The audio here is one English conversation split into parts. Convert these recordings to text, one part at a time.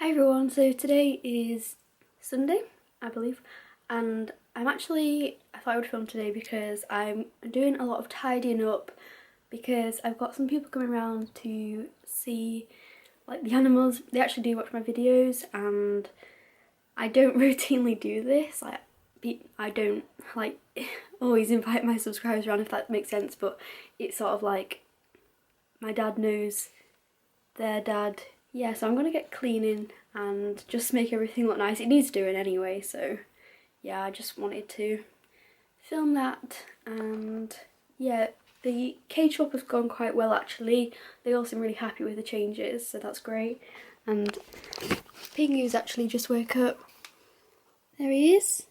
Hi everyone, so today is Sunday, I believe, and I thought I would film today because I'm doing a lot of tidying up because I've got some people coming around to see like the animals. They actually do watch my videos and I don't routinely do this. I don't like always invite my subscribers around, if that makes sense, but it's sort of like my dad knows their dad. Yeah, so I'm gonna get cleaning and just make everything look nice. It needs doing anyway, so yeah, I just wanted to film that. And yeah, the cage swap has gone quite well actually. They all seem really happy with the changes, so that's great. And Pingu's actually just woke up. There he is.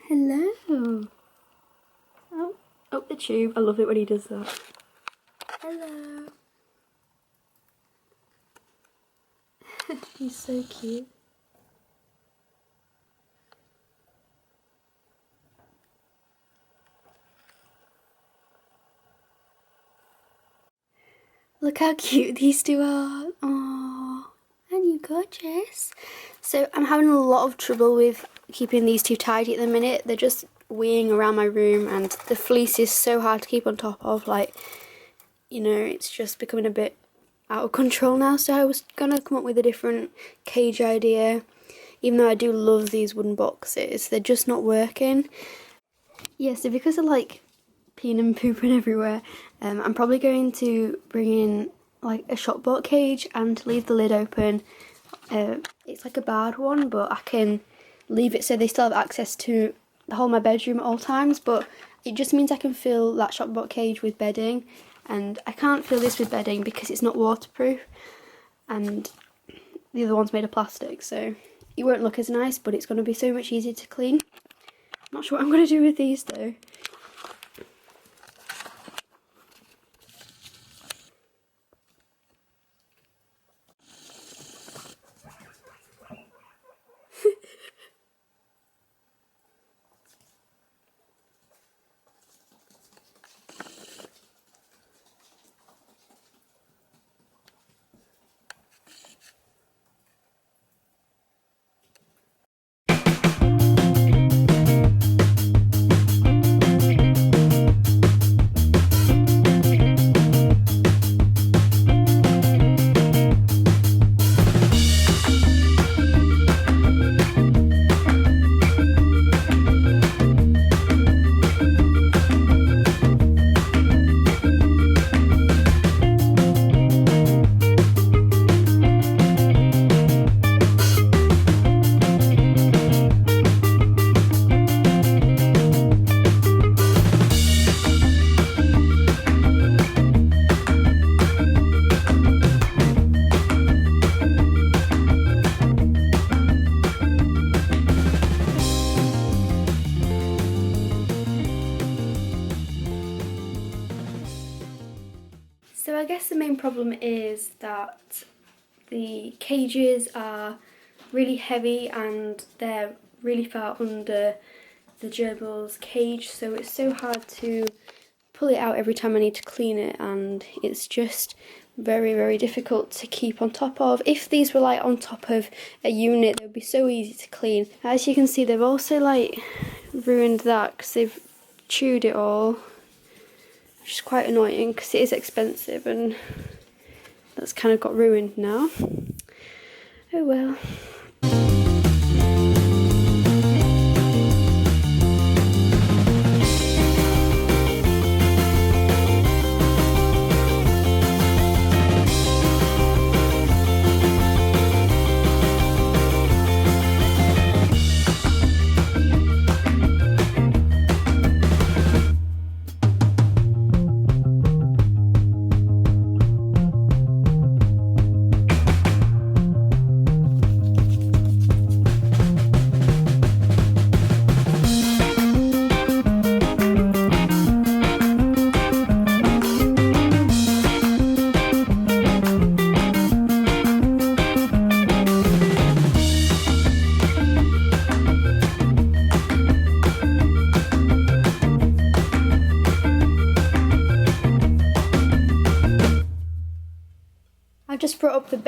Hello. Oh, up the tube. I love it when he does that. Hello. He's so cute. Look how cute these two are. Aww, aren't you gorgeous? So I'm having a lot of trouble with keeping these two tidy at the minute. They're just weeing around my room and the fleece is so hard to keep on top of. Like, you know, it's just becoming a bit out of control now. So I was gonna come up with a different cage idea. Even though I do love these wooden boxes, they're just not working. Yeah, so because of like peeing and pooping everywhere, I'm probably going to bring in like a shop bought cage and leave the lid open. It's like a barred one, but I can leave it so they still have access to the whole of my bedroom at all times, but it just means I can fill that shop bought cage with bedding, and I can't fill this with bedding because it's not waterproof and the other one's made of plastic, so it won't look as nice, but it's going to be so much easier to clean. I'm not sure what I'm going to do with these though. So I guess the main problem is that the cages are really heavy and they're really far under the gerbil's cage, so it's so hard to pull it out every time I need to clean it, and it's just very difficult to keep on top of. If these were like on top of a unit, they would be so easy to clean. As you can see, they've also like ruined that because they've chewed it all, which is quite annoying because it is expensive and that's kind of got ruined now. Oh well.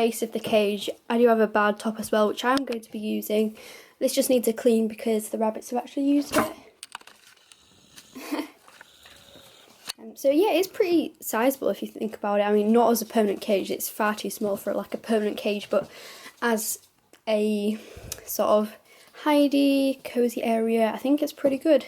base of the cage, I do have a bad top as well, which I'm going to be using. This just needs a clean because the rabbits have actually used it. So yeah, it's pretty sizable if you think about it. I mean, not as a permanent cage, it's far too small for like a permanent cage, but as a sort of hidey, cozy area, I think it's pretty good.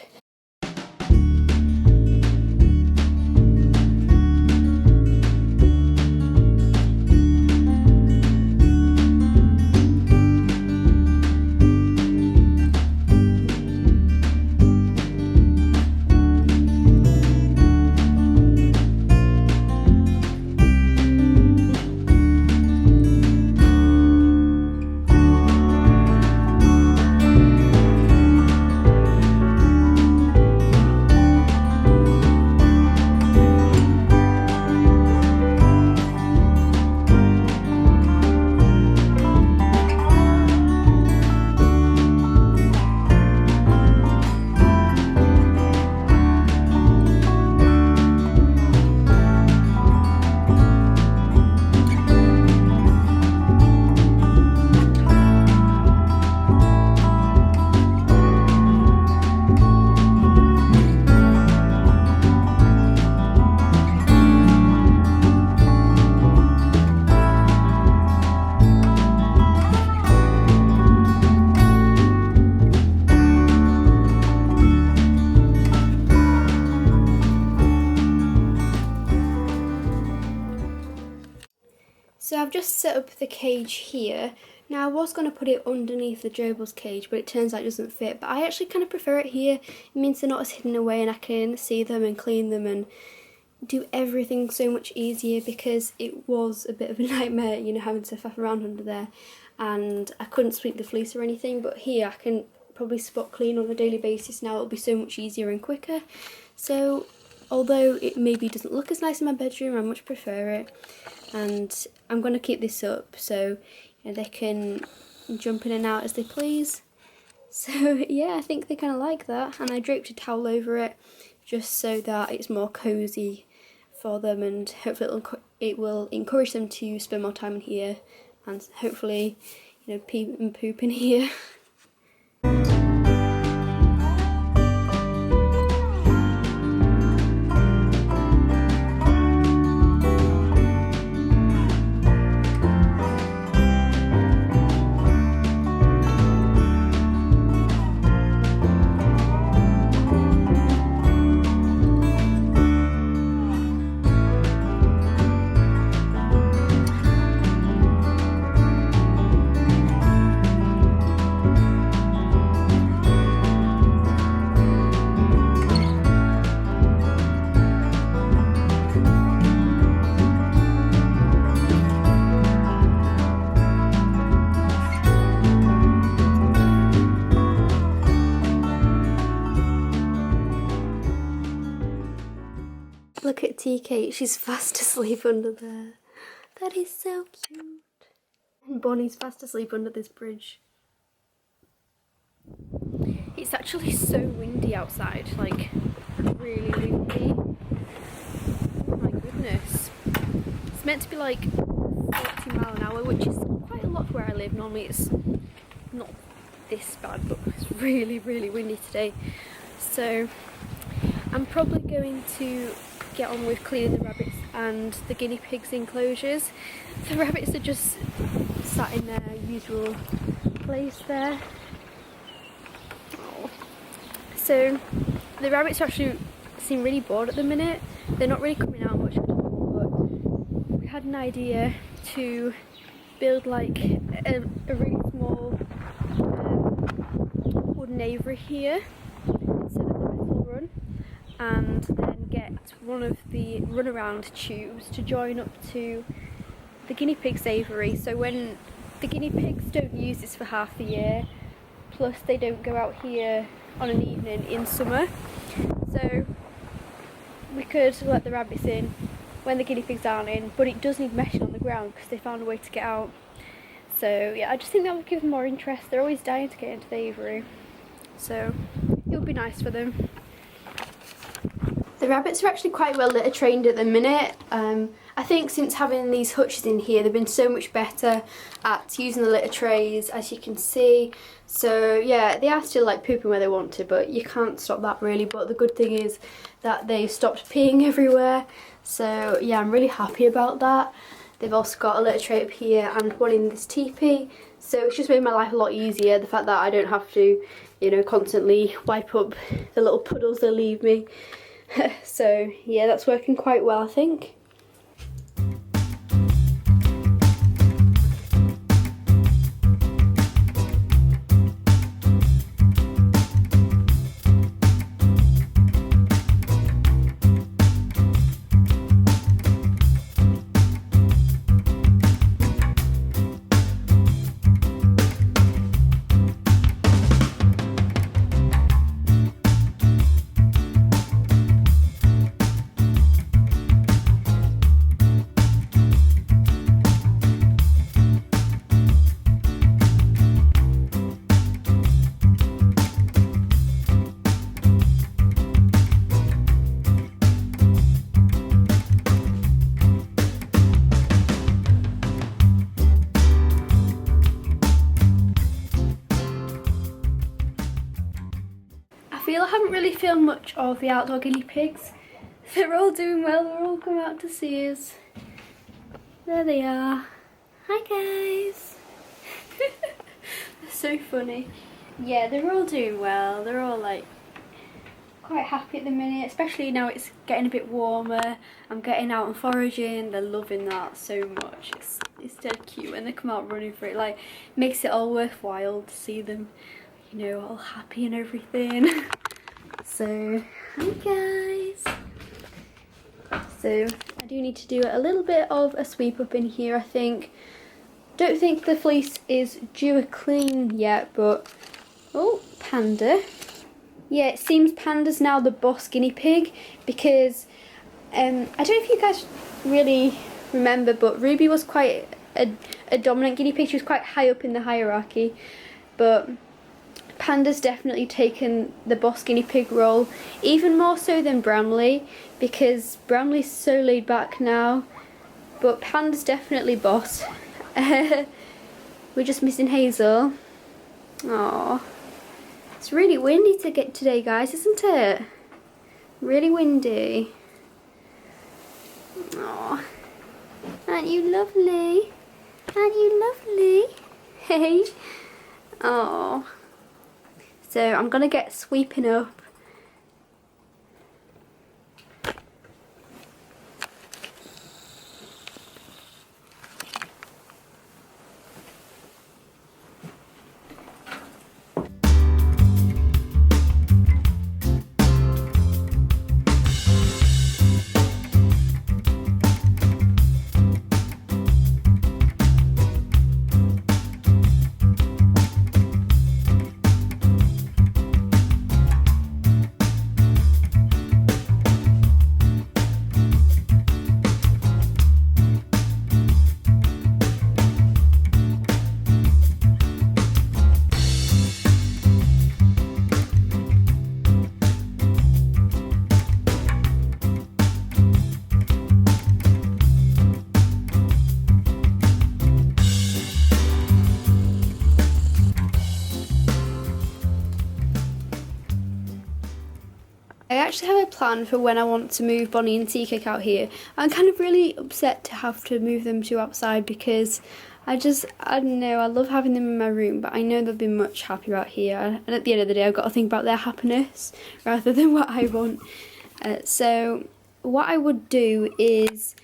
So I've just set up the cage here. Now I was going to put it underneath the gerbil's cage, but it turns out it doesn't fit. But I actually kind of prefer it here. It means they're not as hidden away and I can see them and clean them and do everything so much easier, because it was a bit of a nightmare, you know, having to faff around under there. And I couldn't sweep the fleece or anything, but here I can probably spot clean on a daily basis now. It'll be so much easier and quicker. So although it maybe doesn't look as nice in my bedroom, I much prefer it. And I'm going to keep this up so you know, they can jump in and out as they please. So yeah, I think they kind of like that. And I draped a towel over it just so that it's more cozy for them, and hopefully it will encourage them to spend more time in here and hopefully, you know, pee and poop in here. Look at TK, she's fast asleep under there. That is so cute. And Bonnie's fast asleep under this bridge. It's actually so windy outside, like really windy. Oh my goodness. It's meant to be like 40 miles an hour, which is quite a lot where I live. Normally it's not this bad, but it's really, really windy today. So I'm probably going to get on with cleaning the rabbits and the guinea pigs enclosures. The rabbits are just sat in their usual place there. Oh. So the rabbits actually seem really bored at the minute. They're not really coming out much at all, but we had an idea to build like a really small wooden aviary here instead of the metal run, and then get one of the runaround tubes to join up to the guinea pig's aviary. So when the guinea pigs don't use this for half the year, plus they don't go out here on an evening in summer, so we could let the rabbits in when the guinea pigs aren't in, but it does need meshing on the ground because they found a way to get out. So yeah, I just think that would give them more interest. They're always dying to get into the aviary, so it would be nice for them. The rabbits are actually quite well litter trained at the minute. I think since having these hutches in here, they've been so much better at using the litter trays, as you can see. So yeah, they are still like pooping where they want to, but you can't stop that really. But the good thing is that they've stopped peeing everywhere. So yeah, I'm really happy about that. They've also got a litter tray up here and one in this teepee. So it's just made my life a lot easier, the fact that I don't have to, you know, constantly wipe up the little puddles they leave me. So yeah, that's working quite well, I think. I haven't really filmed much of the outdoor guinea pigs. They're all doing well, they're all coming out to see us. There they are. Hi guys. They're so funny. Yeah, they're all doing well. They're all like quite happy at the minute, especially now it's getting a bit warmer. I'm getting out and foraging. They're loving that so much. It's dead cute when they come out running for it. Like, makes it all worthwhile to see them, you know, all happy and everything. So, hi guys. So, I do need to do a little bit of a sweep up in here, I think. Don't think the fleece is due a clean yet, but... Oh, Panda. Yeah, it seems Panda's now the boss guinea pig, because... I don't know if you guys really remember, but Ruby was quite a dominant guinea pig. She was quite high up in the hierarchy, but... Panda's definitely taken the boss guinea pig role, even more so than Bramley, because Bramley's so laid back now, but Panda's definitely boss. We're just missing Hazel. Aww. It's really windy today, guys, isn't it? Really windy. Aww. Aren't you lovely? Aren't you lovely? Hey. Aww. So I'm gonna get sweeping up. I actually have a plan for when I want to move Bonnie and Tea Cake out here. I'm kind of really upset to have to move them to outside because I don't know, I love having them in my room, but I know they'll be much happier out here. And at the end of the day, I've got to think about their happiness rather than what I want. So what I would do is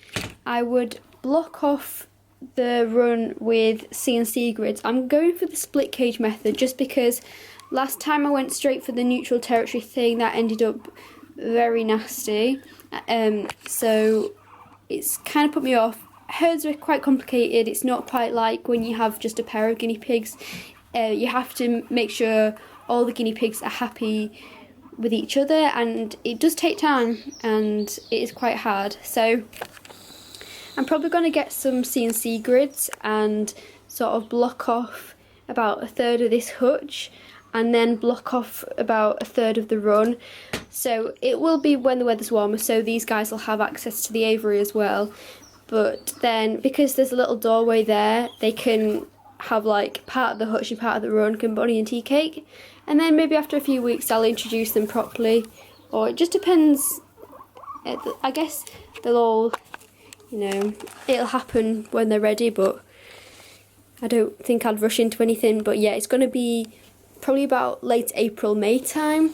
I would block off the run with CNC grids. I'm going for the split cage method just because last time I went straight for the neutral territory thing, that ended up very nasty. So it's kind of put me off. Herds are quite complicated. It's not quite like when you have just a pair of guinea pigs. You have to make sure all the guinea pigs are happy with each other, and it does take time and it is quite hard. So I'm probably going to get some CNC grids and sort of block off about a third of this hutch and then block off about a third of the run. So it will be when the weather's warmer, so these guys will have access to the aviary as well. but then because there's a little doorway there, they can have like part of the hutch and part of the run can bunny and tea cake, and then maybe after a few weeks I'll introduce them properly, or it just depends. I guess they'll all, you know, it'll happen when they're ready, but I don't think I'd rush into anything. But yeah, it's going to be probably about late April, May time.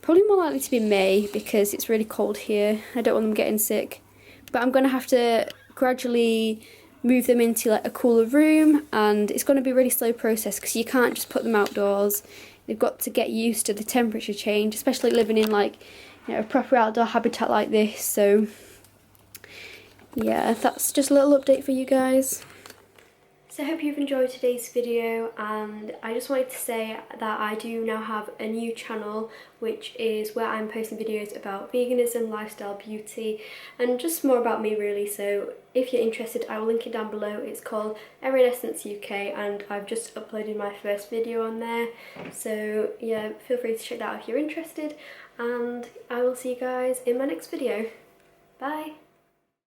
Probably more likely to be May because it's really cold here. I don't want them getting sick. But I'm going to have to gradually move them into like a cooler room, and it's going to be a really slow process because you can't just put them outdoors. They've got to get used to the temperature change, especially living in like, you know, a proper outdoor habitat like this. So yeah, that's just a little update for you guys. So I hope you've enjoyed today's video, and I just wanted to say that I do now have a new channel which is where I'm posting videos about veganism, lifestyle, beauty, and just more about me really. So if you're interested, I will link it down below. It's called Erin Essence UK, and I've just uploaded my first video on there. So yeah, feel free to check that out if you're interested, and I will see you guys in my next video. Bye!